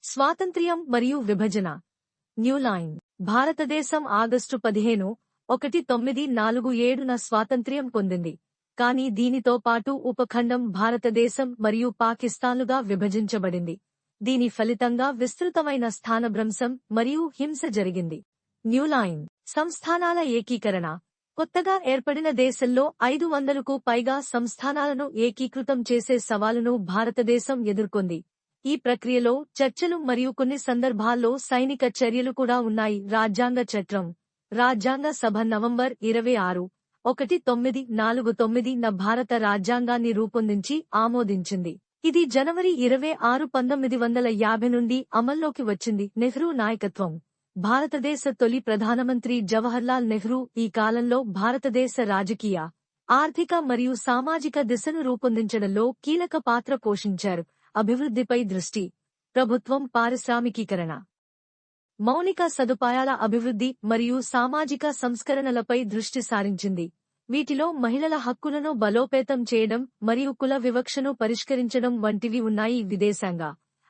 స్వాతంత్ర్యం మరియు విభజన. New line. భారతదేశం ఆగస్టు 15, 1947న స్వాతంత్ర్యం పొందింది. కానీ దీనితో పాటు ఉపఖండం భారతదేశం మరియు పాకిస్తాన్లుగా విభజించబడింది. దీని ఫలితంగా విస్తృతమైన స్థానభ్రంశం మరియు హింస జరిగింది. New line. సంస్థానాల ఏకీకరణ. కొత్తగా ఏర్పడిన దేశంలో 500కు పైగా సంస్థానాలను ఏకీకృతం చేసే సవాలును భారతదేశం ఎదుర్కొంది. ఈ ప్రక్రియలో చర్చలు మరియు కొన్ని సందర్భాల్లో సైనిక చర్యలు కూడా ఉన్నాయి. రాజ్యాంగ చట్టం. రాజ్యాంగ సభ నవంబర్ 26, 1949న భారత రాజ్యాంగాన్ని రూపొందించి ఆమోదించింది. ఇది జనవరి 26, 1950 నుండి అమల్లోకి వచ్చింది. నెహ్రూ నాయకత్వం. భారతదేశ తొలి ప్రధానమంత్రి జవహర్లాల్ నెహ్రూ ఈ కాలంలో భారతదేశ రాజకీయ, ఆర్థిక మరియు సామాజిక దిశను రూపొందించడంలో కీలక పాత్ర పోషించారు. అభివృద్ధిపై దృష్టి. ప్రభుత్వం పారిశ్రామికీకరణ, మౌలిక సదుపాయాల అభివృద్ధి మరియు సామాజిక సంస్కరణలపై దృష్టి సారించింది. వీటిలో మహిళల హక్కులను బలోపేతం చేయడం మరియు కుల వివక్షను పరిష్కరించడం వంటివి ఉన్నాయి. విదేశాంగ.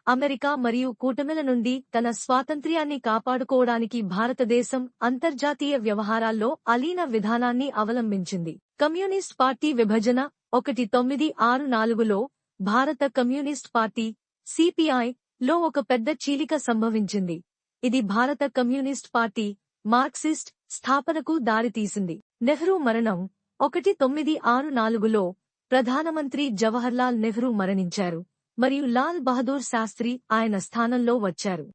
అమెరికా మరియు కూటమిల నుండి తన స్వాతంత్ర్యాన్ని కాపాడుకోవడానికి భారతదేశం అంతర్జాతీయ వ్యవహారాల్లో అలీన విధానాన్ని అవలంబించింది. కమ్యూనిస్ట్ పార్టీ విభజన. 1964లో భారత కమ్యూనిస్ట్ పార్టీ సిపిఐ లో ఒక పెద్ద చీలిక సంభవించింది. ఇది భారత కమ్యూనిస్ట్ పార్టీ మార్క్సిస్ట్ స్థాపనకు దారితీసింది. నెహ్రూ మరణం. 1964లో ప్రధానమంత్రి జవహర్లాల్ నెహ్రూ మరణించారు మరియు లాల్ బహదూర్ శాస్త్రి ఆయన స్థానంలో వచ్చారు.